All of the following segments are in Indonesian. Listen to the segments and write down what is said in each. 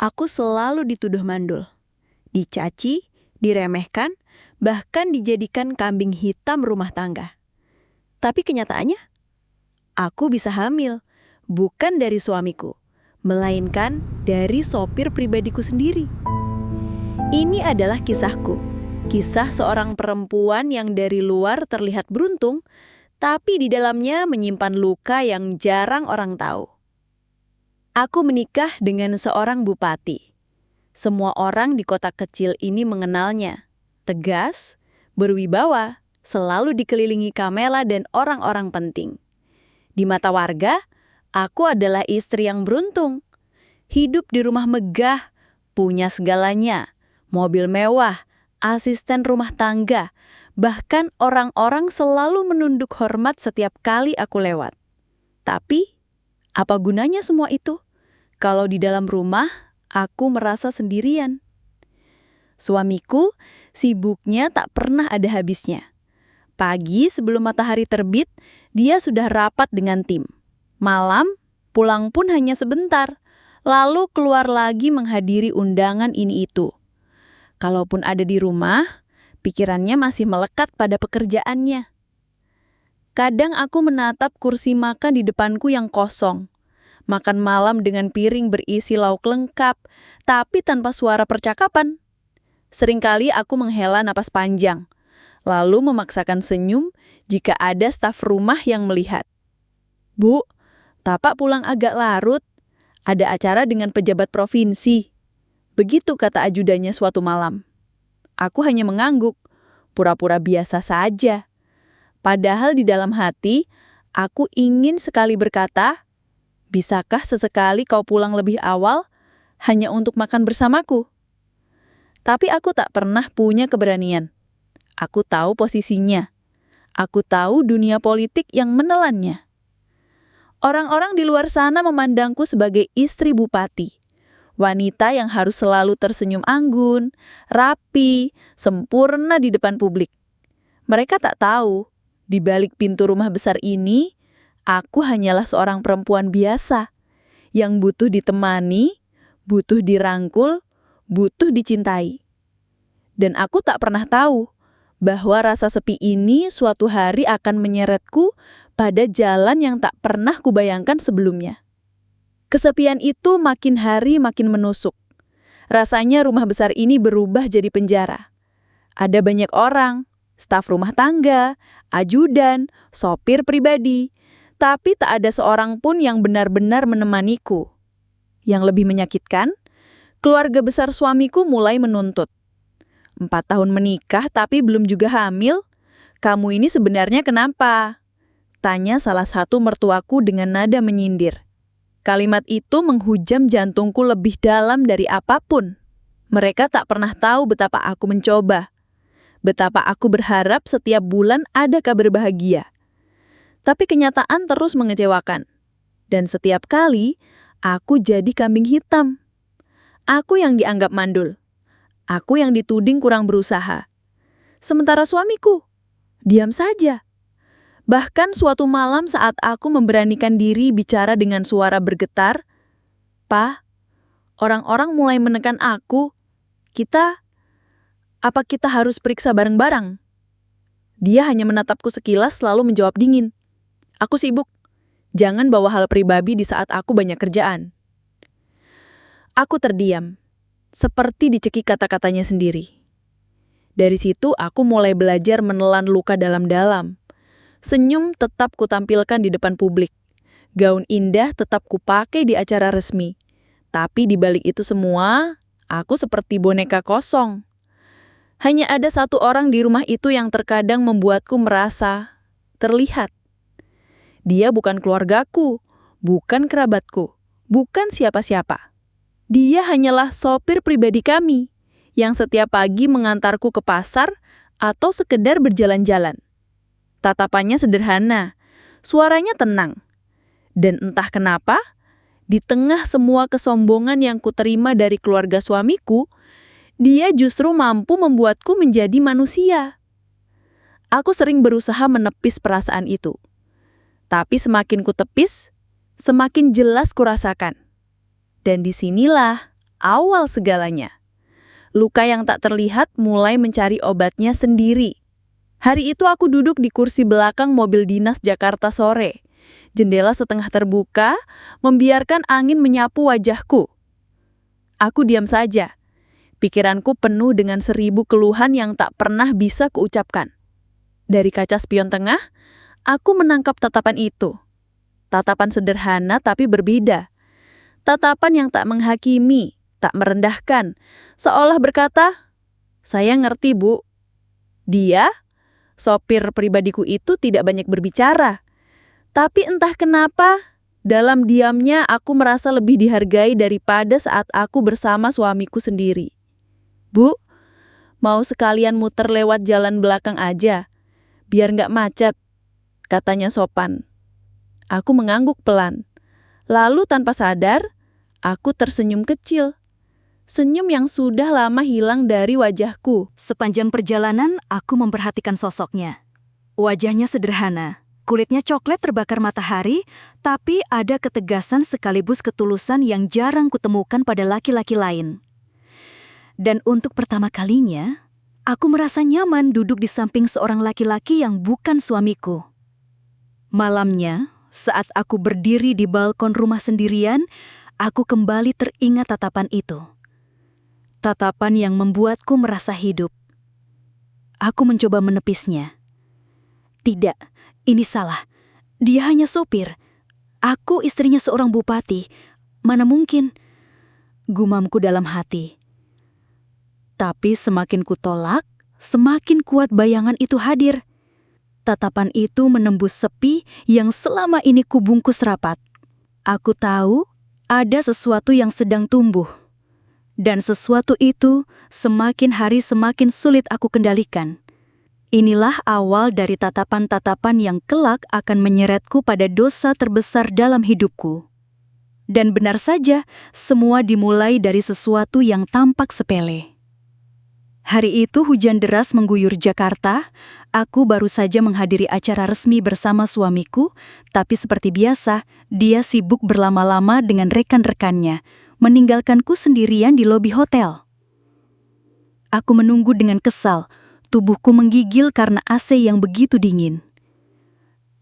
Aku selalu dituduh mandul, dicaci, diremehkan, bahkan dijadikan kambing hitam rumah tangga. Tapi kenyataannya, aku bisa hamil, bukan dari suamiku, melainkan dari sopir pribadiku sendiri. Ini adalah kisahku, kisah seorang perempuan yang dari luar terlihat beruntung, tapi di dalamnya menyimpan luka yang jarang orang tahu. Aku menikah dengan seorang bupati. Semua orang di kota kecil ini mengenalnya. Tegas, berwibawa, selalu dikelilingi kamela dan orang-orang penting. Di mata warga, aku adalah istri yang beruntung. Hidup di rumah megah, punya segalanya, mobil mewah, asisten rumah tangga, bahkan orang-orang selalu menunduk hormat setiap kali aku lewat. Tapi, apa gunanya semua itu? Kalau di dalam rumah, aku merasa sendirian. Suamiku sibuknya tak pernah ada habisnya. Pagi sebelum matahari terbit, dia sudah rapat dengan tim. Malam, pulang pun hanya sebentar, lalu keluar lagi menghadiri undangan ini itu. Kalaupun ada di rumah, pikirannya masih melekat pada pekerjaannya. Kadang aku menatap kursi makan di depanku yang kosong. Makan malam dengan piring berisi lauk lengkap, tapi tanpa suara percakapan. Seringkali aku menghela napas panjang, lalu memaksakan senyum jika ada staf rumah yang melihat. "Bu, Tapak pulang agak larut. Ada acara dengan pejabat provinsi." Begitu kata ajudannya suatu malam. Aku hanya mengangguk, pura-pura biasa saja. Padahal di dalam hati, aku ingin sekali berkata, "Bisakah sesekali kau pulang lebih awal, hanya untuk makan bersamaku?" Tapi aku tak pernah punya keberanian. Aku tahu posisinya. Aku tahu dunia politik yang menelannya. Orang-orang di luar sana memandangku sebagai istri bupati. Wanita yang harus selalu tersenyum anggun, rapi, sempurna di depan publik. Mereka tak tahu, di balik pintu rumah besar ini, aku hanyalah seorang perempuan biasa yang butuh ditemani, butuh dirangkul, butuh dicintai. Dan aku tak pernah tahu bahwa rasa sepi ini suatu hari akan menyeretku pada jalan yang tak pernah kubayangkan sebelumnya. Kesepian itu makin hari makin menusuk. Rasanya rumah besar ini berubah jadi penjara. Ada banyak orang, staf rumah tangga, ajudan, sopir pribadi, tapi tak ada seorang pun yang benar-benar menemaniku. Yang lebih menyakitkan, keluarga besar suamiku mulai menuntut. 4 tahun menikah tapi belum juga hamil? Kamu ini sebenarnya kenapa? Tanya salah satu mertuaku dengan nada menyindir. Kalimat itu menghujam jantungku lebih dalam dari apapun. Mereka tak pernah tahu betapa aku mencoba. Betapa aku berharap setiap bulan ada kabar bahagia. Tapi kenyataan terus mengecewakan. Dan setiap kali, aku jadi kambing hitam. Aku yang dianggap mandul. Aku yang dituding kurang berusaha. Sementara suamiku, diam saja. Bahkan suatu malam saat aku memberanikan diri bicara dengan suara bergetar, "Pa, orang-orang mulai menekan aku. Apa kita harus periksa bareng-bareng?" Dia hanya menatapku sekilas lalu menjawab dingin, "Aku sibuk. Jangan bawa hal pribadi di saat aku banyak kerjaan." Aku terdiam, seperti dicekik kata-katanya sendiri. Dari situ aku mulai belajar menelan luka dalam-dalam. Senyum tetap kutampilkan di depan publik. Gaun indah tetap kupakai di acara resmi. Tapi di balik itu semua, aku seperti boneka kosong. Hanya ada satu orang di rumah itu yang terkadang membuatku merasa terlihat. Dia bukan keluargaku, bukan kerabatku, bukan siapa-siapa. Dia hanyalah sopir pribadi kami, yang setiap pagi mengantarku ke pasar atau sekedar berjalan-jalan. Tatapannya sederhana, suaranya tenang. Dan entah kenapa, di tengah semua kesombongan yang kuterima dari keluarga suamiku, dia justru mampu membuatku menjadi manusia. Aku sering berusaha menepis perasaan itu. Tapi semakin kutepis, semakin jelas kurasakan. Dan disinilah awal segalanya. Luka yang tak terlihat mulai mencari obatnya sendiri. Hari itu aku duduk di kursi belakang mobil dinas Jakarta sore. Jendela setengah terbuka, membiarkan angin menyapu wajahku. Aku diam saja. Pikiranku penuh dengan 1000 keluhan yang tak pernah bisa kuucapkan. Dari kaca spion tengah, aku menangkap tatapan itu. Tatapan sederhana tapi berbeda. Tatapan yang tak menghakimi, tak merendahkan, seolah berkata, "Saya ngerti, Bu." Dia, sopir pribadiku itu tidak banyak berbicara. Tapi entah kenapa, dalam diamnya aku merasa lebih dihargai daripada saat aku bersama suamiku sendiri. "Bu, mau sekalian muter lewat jalan belakang aja, biar nggak macet," katanya sopan. Aku mengangguk pelan. Lalu tanpa sadar, aku tersenyum kecil. Senyum yang sudah lama hilang dari wajahku. Sepanjang perjalanan, aku memperhatikan sosoknya. Wajahnya sederhana, kulitnya coklat terbakar matahari, tapi ada ketegasan sekaligus ketulusan yang jarang kutemukan pada laki-laki lain. Dan untuk pertama kalinya, aku merasa nyaman duduk di samping seorang laki-laki yang bukan suamiku. Malamnya, saat aku berdiri di balkon rumah sendirian, aku kembali teringat tatapan itu. Tatapan yang membuatku merasa hidup. Aku mencoba menepisnya. Tidak, ini salah. Dia hanya sopir. Aku istrinya seorang bupati. Mana mungkin? Gumamku dalam hati. Tapi semakin kutolak, semakin kuat bayangan itu hadir. Tatapan itu menembus sepi yang selama ini kubungkus rapat. Aku tahu ada sesuatu yang sedang tumbuh. Dan sesuatu itu semakin hari semakin sulit aku kendalikan. Inilah awal dari tatapan-tatapan yang kelak akan menyeretku pada dosa terbesar dalam hidupku. Dan benar saja, semua dimulai dari sesuatu yang tampak sepele. Hari itu hujan deras mengguyur Jakarta. Aku baru saja menghadiri acara resmi bersama suamiku, tapi seperti biasa, dia sibuk berlama-lama dengan rekan-rekannya, meninggalkanku sendirian di lobi hotel. Aku menunggu dengan kesal, tubuhku menggigil karena AC yang begitu dingin.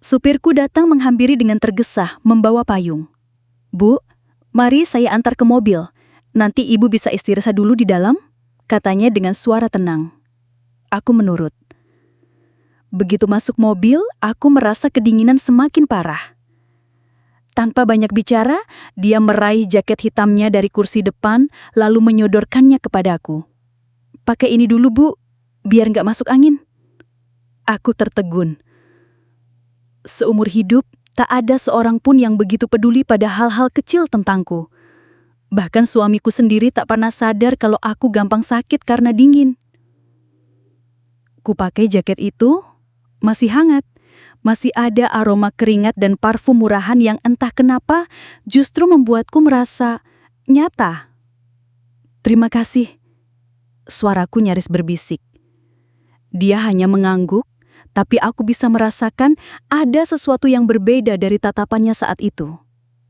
Supirku datang menghampiri dengan tergesa, membawa payung. "Bu, mari saya antar ke mobil. Nanti ibu bisa istirahat dulu di dalam," katanya dengan suara tenang. Aku menurut. Begitu masuk mobil, aku merasa kedinginan semakin parah. Tanpa banyak bicara, dia meraih jaket hitamnya dari kursi depan, lalu menyodorkannya kepadaku. "Pakai ini dulu, Bu, biar nggak masuk angin." Aku tertegun. Seumur hidup, tak ada seorang pun yang begitu peduli pada hal-hal kecil tentangku. Bahkan suamiku sendiri tak pernah sadar kalau aku gampang sakit karena dingin. Kupakai jaket itu, masih hangat. Masih ada aroma keringat dan parfum murahan yang entah kenapa justru membuatku merasa nyata. "Terima kasih." Suaraku nyaris berbisik. Dia hanya mengangguk, tapi aku bisa merasakan ada sesuatu yang berbeda dari tatapannya saat itu.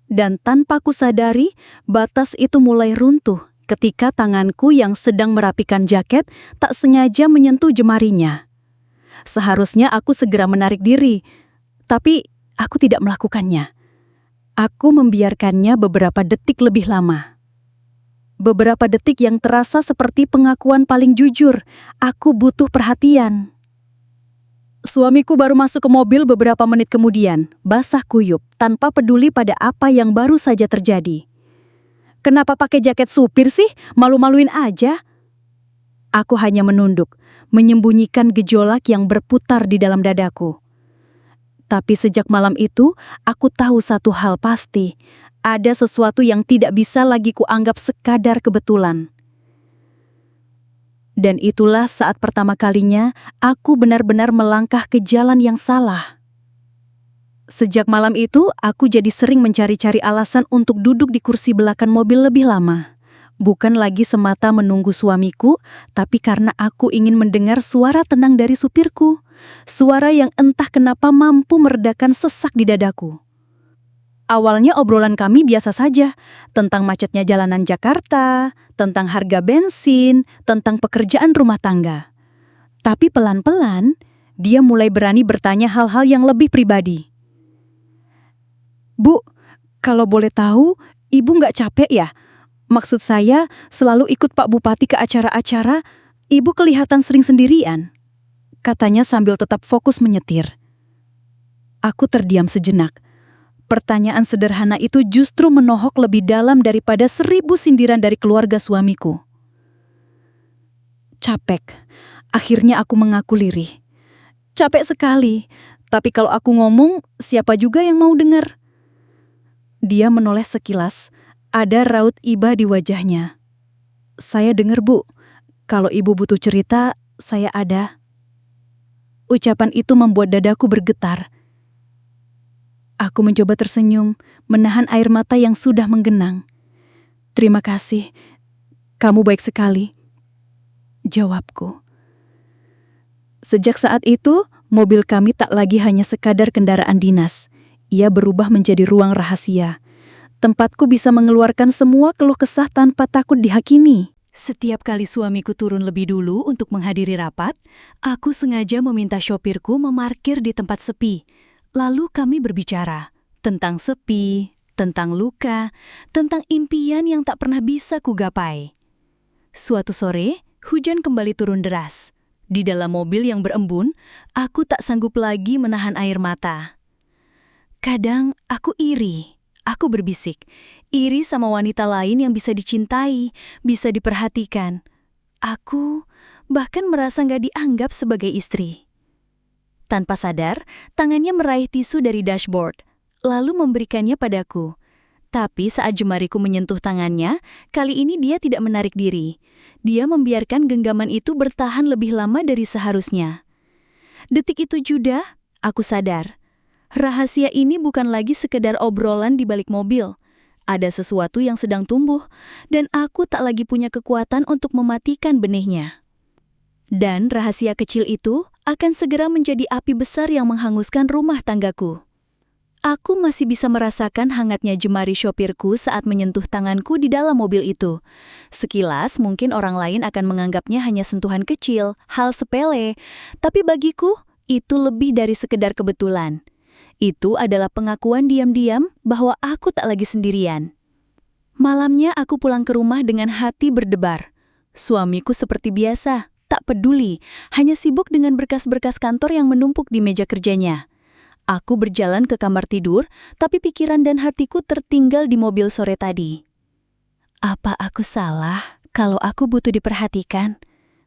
Dan tanpa ku sadari, batas itu mulai runtuh ketika tanganku yang sedang merapikan jaket tak sengaja menyentuh jemarinya. Seharusnya aku segera menarik diri, tapi aku tidak melakukannya. Aku membiarkannya beberapa detik lebih lama. Beberapa detik yang terasa seperti pengakuan paling jujur, aku butuh perhatian. Suamiku baru masuk ke mobil beberapa menit kemudian, basah kuyup, tanpa peduli pada apa yang baru saja terjadi. "Kenapa pakai jaket supir sih? Malu-maluin aja." Aku hanya menunduk, menyembunyikan gejolak yang berputar di dalam dadaku. Tapi sejak malam itu, aku tahu satu hal pasti. Ada sesuatu yang tidak bisa lagi kuanggap sekadar kebetulan. Dan itulah saat pertama kalinya aku benar-benar melangkah ke jalan yang salah. Sejak malam itu, aku jadi sering mencari-cari alasan untuk duduk di kursi belakang mobil lebih lama. Bukan lagi semata menunggu suamiku, tapi karena aku ingin mendengar suara tenang dari supirku. Suara yang entah kenapa mampu meredakan sesak di dadaku. Awalnya obrolan kami biasa saja, tentang macetnya jalanan Jakarta, tentang harga bensin, tentang pekerjaan rumah tangga. Tapi pelan-pelan, dia mulai berani bertanya hal-hal yang lebih pribadi. Bu, kalau boleh tahu, Ibu nggak capek ya? Maksud saya, selalu ikut Pak Bupati ke acara-acara, Ibu kelihatan sering sendirian. Katanya sambil tetap fokus menyetir. Aku terdiam sejenak. Pertanyaan sederhana itu justru menohok lebih dalam daripada 1000 sindiran dari keluarga suamiku. Capek. Akhirnya aku mengaku lirih. Capek sekali, tapi kalau aku ngomong, siapa juga yang mau dengar? Dia menoleh sekilas, ada raut iba di wajahnya. Saya dengar, Bu. Kalau Ibu butuh cerita, saya ada. Ucapan itu membuat dadaku bergetar. Aku mencoba tersenyum, menahan air mata yang sudah menggenang. Terima kasih, kamu baik sekali, jawabku. Sejak saat itu, mobil kami tak lagi hanya sekadar kendaraan dinas. Ia berubah menjadi ruang rahasia. Tempatku bisa mengeluarkan semua keluh kesah tanpa takut dihakimi. Setiap kali suamiku turun lebih dulu untuk menghadiri rapat, aku sengaja meminta sopirku memarkir di tempat sepi. Lalu kami berbicara tentang sepi, tentang luka, tentang impian yang tak pernah bisa kugapai. Suatu sore, hujan kembali turun deras. Di dalam mobil yang berembun, aku tak sanggup lagi menahan air mata. Kadang aku iri. Aku berbisik, iri sama wanita lain yang bisa dicintai, bisa diperhatikan. Aku bahkan merasa gak dianggap sebagai istri. Tanpa sadar, tangannya meraih tisu dari dashboard, lalu memberikannya padaku. Tapi saat jemariku menyentuh tangannya, kali ini dia tidak menarik diri. Dia membiarkan genggaman itu bertahan lebih lama dari seharusnya. Detik itu juga, aku sadar. Rahasia ini bukan lagi sekedar obrolan di balik mobil. Ada sesuatu yang sedang tumbuh, dan aku tak lagi punya kekuatan untuk mematikan benihnya. Dan rahasia kecil itu akan segera menjadi api besar yang menghanguskan rumah tanggaku. Aku masih bisa merasakan hangatnya jemari sopirku saat menyentuh tanganku di dalam mobil itu. Sekilas mungkin orang lain akan menganggapnya hanya sentuhan kecil, hal sepele. Tapi bagiku, itu lebih dari sekedar kebetulan. Itu adalah pengakuan diam-diam bahwa aku tak lagi sendirian. Malamnya aku pulang ke rumah dengan hati berdebar. Suamiku seperti biasa, tak peduli, hanya sibuk dengan berkas-berkas kantor yang menumpuk di meja kerjanya. Aku berjalan ke kamar tidur, tapi pikiran dan hatiku tertinggal di mobil sore tadi. Apa aku salah kalau aku butuh diperhatikan?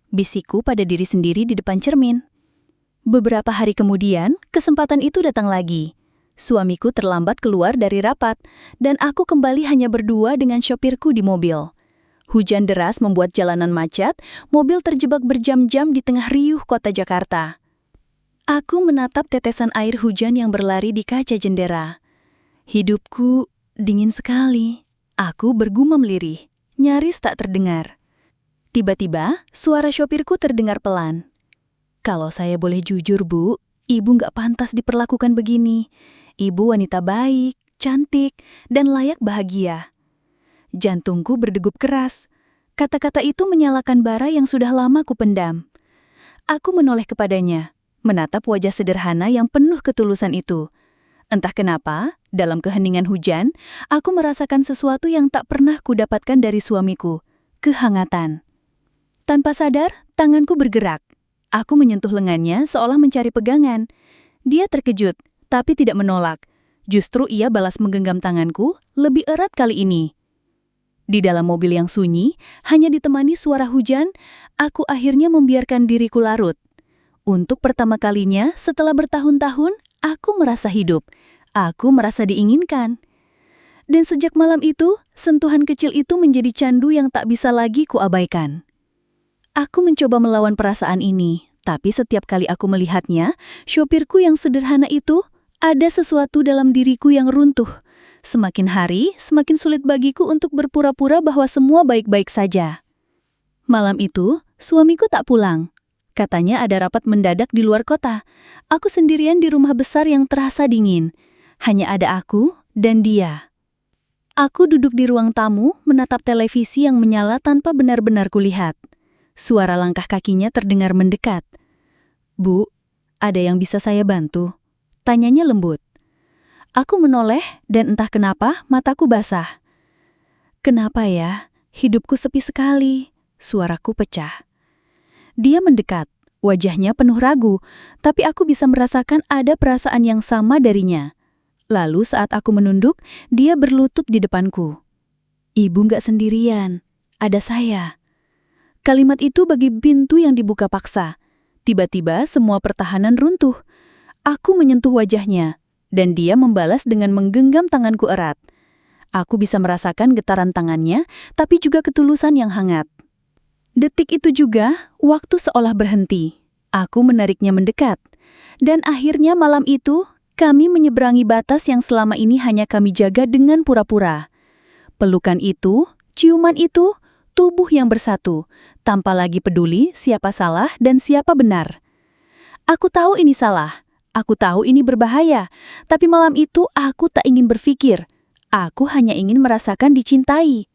Bisikku pada diri sendiri di depan cermin. Beberapa hari kemudian, kesempatan itu datang lagi. Suamiku terlambat keluar dari rapat, dan aku kembali hanya berdua dengan sopirku di mobil. Hujan deras membuat jalanan macet, mobil terjebak berjam-jam di tengah riuh kota Jakarta. Aku menatap tetesan air hujan yang berlari di kaca jendela. Hidupku dingin sekali. Aku bergumam lirih, nyaris tak terdengar. Tiba-tiba, suara sopirku terdengar pelan. Kalau saya boleh jujur, Bu, Ibu nggak pantas diperlakukan begini. Ibu wanita baik, cantik, dan layak bahagia. Jantungku berdegup keras. Kata-kata itu menyalakan bara yang sudah lama kupendam. Aku menoleh kepadanya, menatap wajah sederhana yang penuh ketulusan itu. Entah kenapa, dalam keheningan hujan, aku merasakan sesuatu yang tak pernah kudapatkan dari suamiku, kehangatan. Tanpa sadar, tanganku bergerak. Aku menyentuh lengannya seolah mencari pegangan. Dia terkejut, tapi tidak menolak. Justru ia balas menggenggam tanganku lebih erat kali ini. Di dalam mobil yang sunyi, hanya ditemani suara hujan, aku akhirnya membiarkan diriku larut. Untuk pertama kalinya setelah bertahun-tahun, aku merasa hidup. Aku merasa diinginkan. Dan sejak malam itu, sentuhan kecil itu menjadi candu yang tak bisa lagi kuabaikan. Aku mencoba melawan perasaan ini, tapi setiap kali aku melihatnya, sopirku yang sederhana itu, ada sesuatu dalam diriku yang runtuh. Semakin hari, semakin sulit bagiku untuk berpura-pura bahwa semua baik-baik saja. Malam itu, suamiku tak pulang. Katanya ada rapat mendadak di luar kota. Aku sendirian di rumah besar yang terasa dingin. Hanya ada aku, dan dia. Aku duduk di ruang tamu menatap televisi yang menyala tanpa benar-benar kulihat. Suara langkah kakinya terdengar mendekat. "Bu, ada yang bisa saya bantu?" Tanyanya lembut. Aku menoleh dan entah kenapa mataku basah. "Kenapa ya? Hidupku sepi sekali." Suaraku pecah. Dia mendekat, wajahnya penuh ragu, tapi aku bisa merasakan ada perasaan yang sama darinya. Lalu saat aku menunduk, dia berlutut di depanku. "Ibu nggak sendirian, ada saya." Kalimat itu bagi pintu yang dibuka paksa. Tiba-tiba semua pertahanan runtuh. Aku menyentuh wajahnya, dan dia membalas dengan menggenggam tanganku erat. Aku bisa merasakan getaran tangannya, tapi juga ketulusan yang hangat. Detik itu juga, waktu seolah berhenti. Aku menariknya mendekat. Dan akhirnya malam itu, kami menyeberangi batas yang selama ini hanya kami jaga dengan pura-pura. Pelukan itu, ciuman itu, tubuh yang bersatu, tanpa lagi peduli siapa salah dan siapa benar. Aku tahu ini salah, aku tahu ini berbahaya, tapi malam itu aku tak ingin berpikir. Aku hanya ingin merasakan dicintai.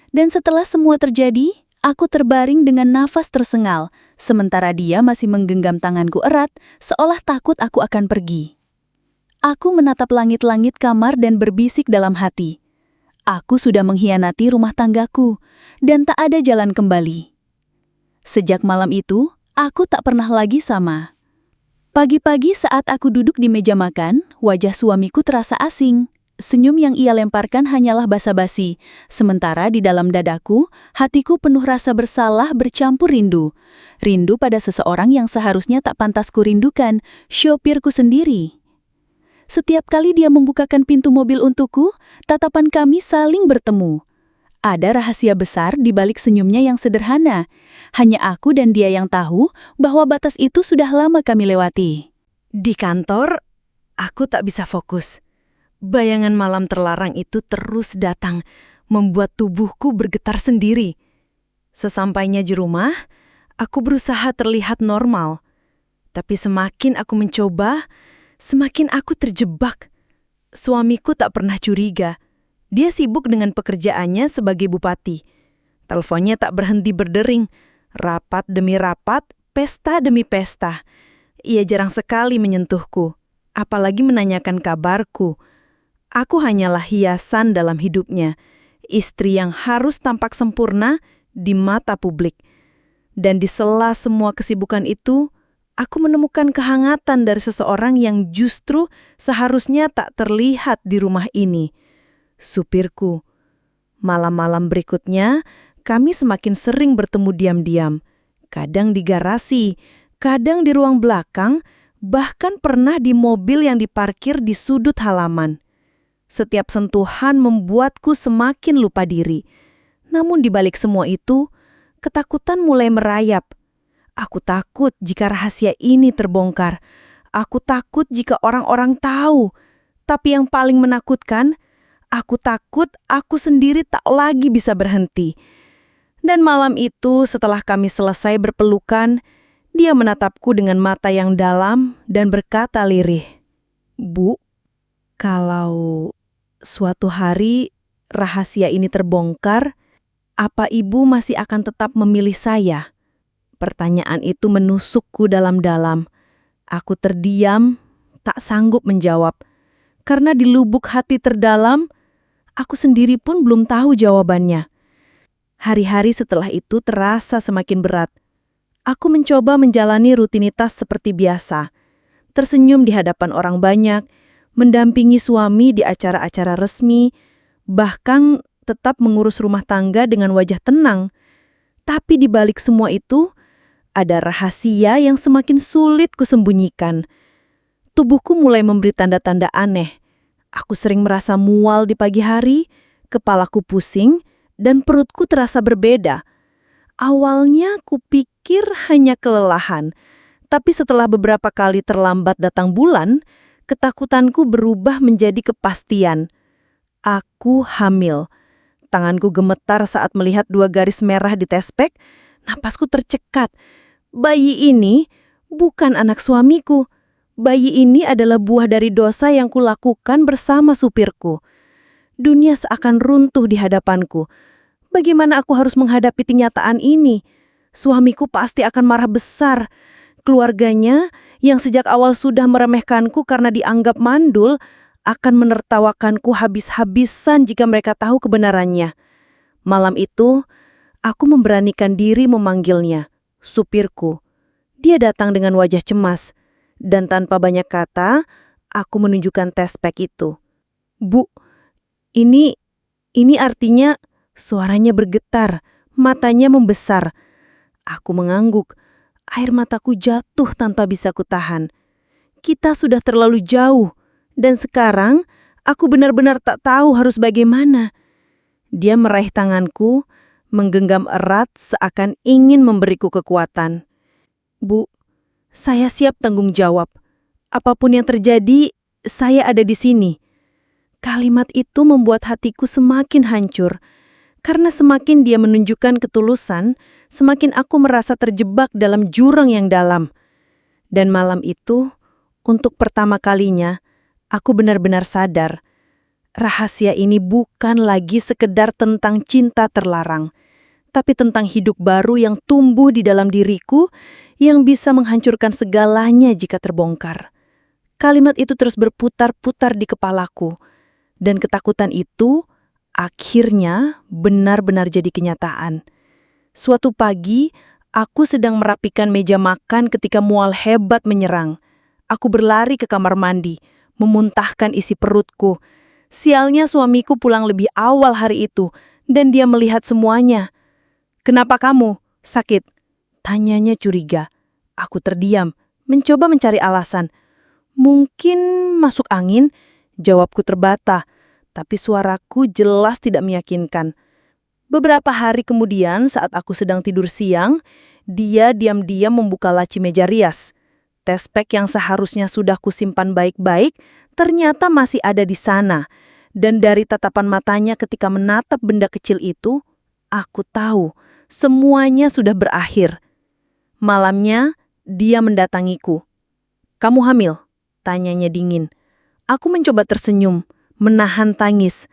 Dan setelah semua terjadi, aku terbaring dengan nafas tersengal, sementara dia masih menggenggam tanganku erat, seolah takut aku akan pergi. Aku menatap langit-langit kamar dan berbisik dalam hati. Aku sudah mengkhianati rumah tanggaku, dan tak ada jalan kembali. Sejak malam itu, aku tak pernah lagi sama. Pagi-pagi saat aku duduk di meja makan, wajah suamiku terasa asing. Senyum yang ia lemparkan hanyalah basa-basi, sementara di dalam dadaku, hatiku penuh rasa bersalah bercampur rindu. Rindu pada seseorang yang seharusnya tak pantas kurindukan, sopirku sendiri. Setiap kali dia membukakan pintu mobil untukku, tatapan kami saling bertemu. Ada rahasia besar di balik senyumnya yang sederhana. Hanya aku dan dia yang tahu bahwa batas itu sudah lama kami lewati. Di kantor, aku tak bisa fokus. Bayangan malam terlarang itu terus datang, membuat tubuhku bergetar sendiri. Sesampainya di rumah, aku berusaha terlihat normal. Tapi semakin aku mencoba, semakin aku terjebak. Suamiku tak pernah curiga. Dia sibuk dengan pekerjaannya sebagai bupati. Teleponnya tak berhenti berdering. Rapat demi rapat, pesta demi pesta. Ia jarang sekali menyentuhku, apalagi menanyakan kabarku. Aku hanyalah hiasan dalam hidupnya, istri yang harus tampak sempurna di mata publik. Dan di sela semua kesibukan itu, aku menemukan kehangatan dari seseorang yang justru seharusnya tak terlihat di rumah ini. Supirku. Malam-malam berikutnya, kami semakin sering bertemu diam-diam. Kadang di garasi, kadang di ruang belakang, bahkan pernah di mobil yang diparkir di sudut halaman. Setiap sentuhan membuatku semakin lupa diri. Namun di balik semua itu, ketakutan mulai merayap. Aku takut jika rahasia ini terbongkar. Aku takut jika orang-orang tahu. Tapi yang paling menakutkan, aku takut aku sendiri tak lagi bisa berhenti. Dan malam itu setelah kami selesai berpelukan, dia menatapku dengan mata yang dalam dan berkata lirih, "Bu, kalau suatu hari rahasia ini terbongkar, apa Ibu masih akan tetap memilih saya?" Pertanyaan itu menusukku dalam-dalam. Aku terdiam, tak sanggup menjawab. Karena di lubuk hati terdalam, aku sendiri pun belum tahu jawabannya. Hari-hari setelah itu terasa semakin berat. Aku mencoba menjalani rutinitas seperti biasa. Tersenyum di hadapan orang banyak, mendampingi suami di acara-acara resmi, bahkan tetap mengurus rumah tangga dengan wajah tenang. Tapi di balik semua itu, ada rahasia yang semakin sulit kusembunyikan. Tubuhku mulai memberi tanda-tanda aneh. Aku sering merasa mual di pagi hari, kepalaku pusing, dan perutku terasa berbeda. Awalnya kupikir hanya kelelahan, tapi setelah beberapa kali terlambat datang bulan, ketakutanku berubah menjadi kepastian. Aku hamil. Tanganku gemetar saat melihat 2 garis merah di tespek, napasku tercekat. Bayi ini bukan anak suamiku, Bayi ini adalah buah dari dosa yang kulakukan bersama supirku. Dunia seakan runtuh di hadapanku. Bagaimana aku harus menghadapi kenyataan ini? Suamiku pasti akan marah besar. Keluarganya yang sejak awal sudah meremehkanku karena dianggap mandul akan menertawakanku habis-habisan jika mereka tahu kebenarannya. Malam itu, aku memberanikan diri memanggilnya, supirku. Dia datang dengan wajah cemas, dan tanpa banyak kata, aku menunjukkan tespek itu. Bu, ini artinya suaranya bergetar, matanya membesar. Aku mengangguk, air mataku jatuh tanpa bisa kutahan. Kita sudah terlalu jauh, dan sekarang aku benar-benar tak tahu harus bagaimana. Dia meraih tanganku, menggenggam erat seakan ingin memberiku kekuatan. Bu, saya siap tanggung jawab. Apapun yang terjadi, saya ada di sini. Kalimat itu membuat hatiku semakin hancur. Karena semakin dia menunjukkan ketulusan, semakin aku merasa terjebak dalam jurang yang dalam. Dan malam itu, untuk pertama kalinya, aku benar-benar sadar. Rahasia ini bukan lagi sekedar tentang cinta terlarang, tapi tentang hidup baru yang tumbuh di dalam diriku yang bisa menghancurkan segalanya jika terbongkar. Kalimat itu terus berputar-putar di kepalaku, dan ketakutan itu akhirnya benar-benar jadi kenyataan. Suatu pagi, aku sedang merapikan meja makan ketika mual hebat menyerang. Aku berlari ke kamar mandi, memuntahkan isi perutku. Sialnya suamiku pulang lebih awal hari itu, dan dia melihat semuanya. "Kenapa kamu? Sakit?" tanyanya curiga. Aku terdiam, mencoba mencari alasan. "Mungkin masuk angin," jawabku terbata. Tapi suaraku jelas tidak meyakinkan. Beberapa hari kemudian saat aku sedang tidur siang, dia diam-diam membuka laci meja rias. Tespek yang seharusnya sudah kusimpan baik-baik ternyata masih ada di sana. Dan dari tatapan matanya ketika menatap benda kecil itu, aku tahu semuanya sudah berakhir. Malamnya, dia mendatangiku. "Kamu hamil?" tanyanya dingin. Aku mencoba tersenyum, menahan tangis.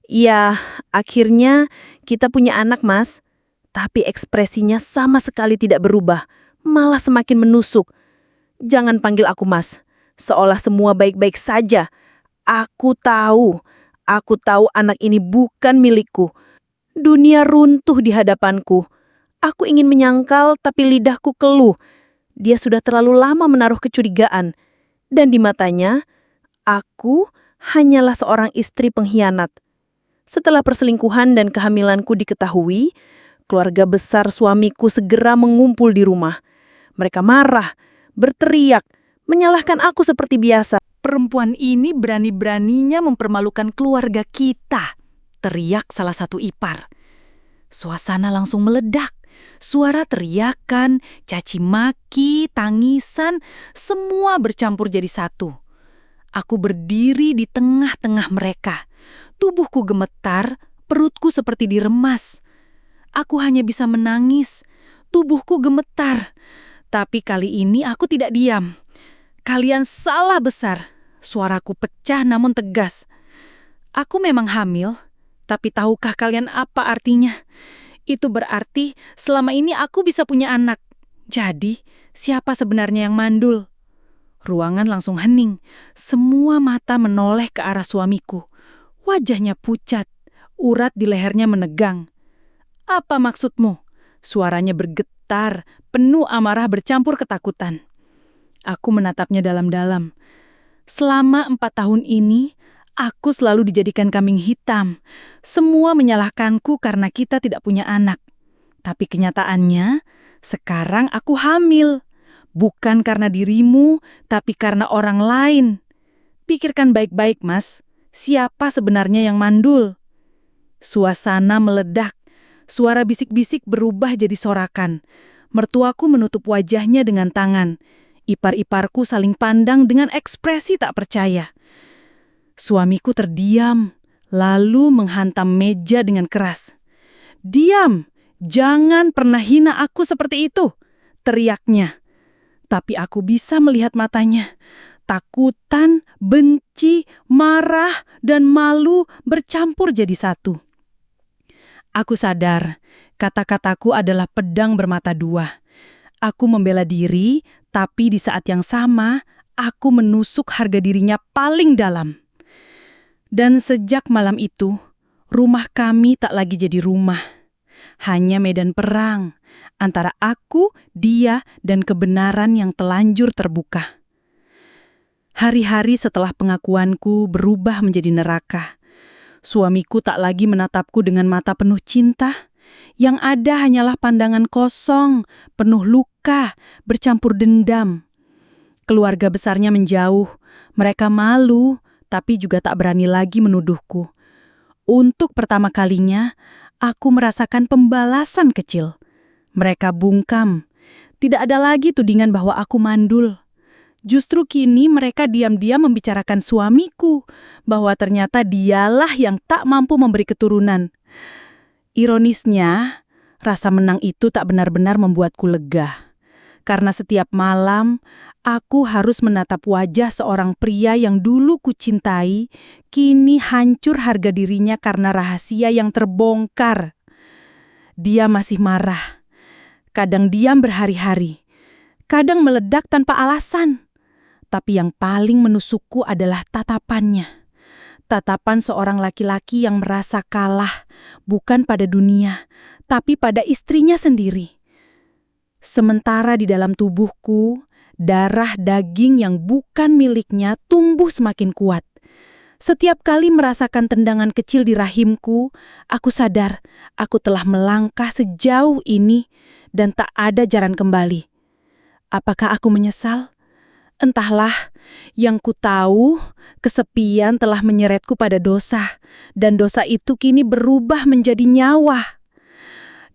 "Ya, akhirnya kita punya anak, Mas." Tapi ekspresinya sama sekali tidak berubah, malah semakin menusuk. "Jangan panggil aku Mas, seolah semua baik-baik saja. Aku tahu anak ini bukan milikku. Dunia runtuh di hadapanku. Aku ingin menyangkal tapi lidahku keluh. Dia sudah terlalu lama menaruh kecurigaan. Dan di matanya, aku hanyalah seorang istri pengkhianat." Setelah perselingkuhan dan kehamilanku diketahui, keluarga besar suamiku segera mengumpul di rumah. Mereka marah, berteriak, menyalahkan aku seperti biasa. Perempuan ini berani-beraninya mempermalukan keluarga kita, teriak salah satu ipar. Suasana langsung meledak. Suara teriakan, caci maki, tangisan, semua bercampur jadi satu. Aku berdiri di tengah-tengah mereka. Tubuhku gemetar, perutku seperti diremas. Aku hanya bisa menangis. Tubuhku gemetar. Tapi kali ini aku tidak diam. "Kalian salah besar." Suaraku pecah namun tegas. "Aku memang hamil, tapi tahukah kalian apa artinya? Itu berarti selama ini aku bisa punya anak. Jadi, siapa sebenarnya yang mandul?" Ruangan langsung hening. Semua mata menoleh ke arah suamiku. Wajahnya pucat, urat di lehernya menegang. "Apa maksudmu?" Suaranya bergetar, penuh amarah bercampur ketakutan. Aku menatapnya dalam-dalam. Selama 4 tahun ini, aku selalu dijadikan kambing hitam. Semua menyalahkanku karena kita tidak punya anak. Tapi kenyataannya, sekarang aku hamil. Bukan karena dirimu, tapi karena orang lain. Pikirkan baik-baik, Mas. Siapa sebenarnya yang mandul? Suasana meledak. Suara bisik-bisik berubah jadi sorakan. Mertuaku menutup wajahnya dengan tangan. Ipar-iparku saling pandang dengan ekspresi tak percaya. Suamiku terdiam, lalu menghantam meja dengan keras. "Diam! Jangan pernah hina aku seperti itu!" teriaknya. tapi aku bisa melihat matanya. Takutan, benci, marah, dan malu bercampur jadi satu. Aku sadar, kata-kataku adalah pedang bermata dua. Aku membela diri, tapi di saat yang sama, aku menusuk harga dirinya paling dalam. Dan sejak malam itu, rumah kami tak lagi jadi rumah. Hanya medan perang antara aku, dia, dan kebenaran yang telanjur terbuka. Hari-hari setelah pengakuanku berubah menjadi neraka. Suamiku tak lagi menatapku dengan mata penuh cinta. Yang ada hanyalah pandangan kosong, penuh luka, bercampur dendam. Keluarga besarnya menjauh. Mereka malu, tapi juga tak berani lagi menuduhku. Untuk pertama kalinya, aku merasakan pembalasan kecil. Mereka bungkam. Tidak ada lagi tudingan bahwa aku mandul. Justru kini mereka diam-diam membicarakan suamiku, bahwa ternyata dialah yang tak mampu memberi keturunan. Ironisnya, rasa menang itu tak benar-benar membuatku lega. Karena setiap malam, aku harus menatap wajah seorang pria yang dulu kucintai, kini hancur harga dirinya karena rahasia yang terbongkar. Dia masih marah. Kadang diam berhari-hari. Kadang meledak tanpa alasan. Tapi yang paling menusukku adalah tatapannya. Tatapan seorang laki-laki yang merasa kalah, bukan pada dunia, tapi pada istrinya sendiri. Sementara di dalam tubuhku, darah daging yang bukan miliknya tumbuh semakin kuat. Setiap kali merasakan tendangan kecil di rahimku, aku sadar aku telah melangkah sejauh ini dan tak ada jalan kembali. Apakah aku menyesal? Entahlah, yang ku tahu, kesepian telah menyeretku pada dosa, dan dosa itu kini berubah menjadi nyawa.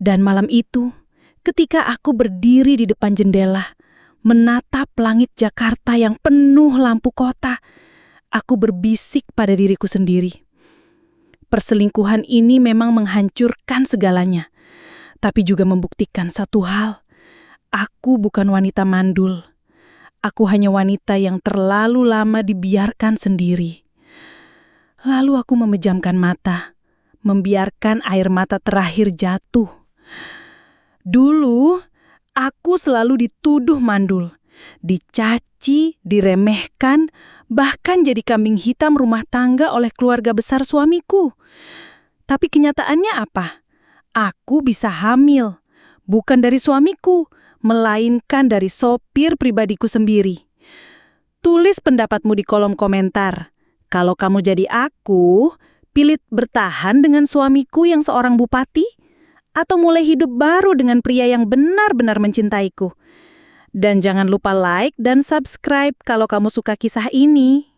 Dan malam itu, ketika aku berdiri di depan jendela, menatap langit Jakarta yang penuh lampu kota, aku berbisik pada diriku sendiri. Perselingkuhan ini memang menghancurkan segalanya, tapi juga membuktikan satu hal. Aku bukan wanita mandul. Aku hanya wanita yang terlalu lama dibiarkan sendiri. Lalu aku memejamkan mata, membiarkan air mata terakhir jatuh. Dulu, aku selalu dituduh mandul, dicaci, diremehkan, bahkan jadi kambing hitam rumah tangga oleh keluarga besar suamiku. Tapi kenyataannya apa? Aku bisa hamil, bukan dari suamiku, melainkan dari sopir pribadiku sendiri. Tulis pendapatmu di kolom komentar. Kalau kamu jadi aku, pilih bertahan dengan suamiku yang seorang bupati, atau mulai hidup baru dengan pria yang benar-benar mencintaiku. Dan jangan lupa like dan subscribe kalau kamu suka kisah ini.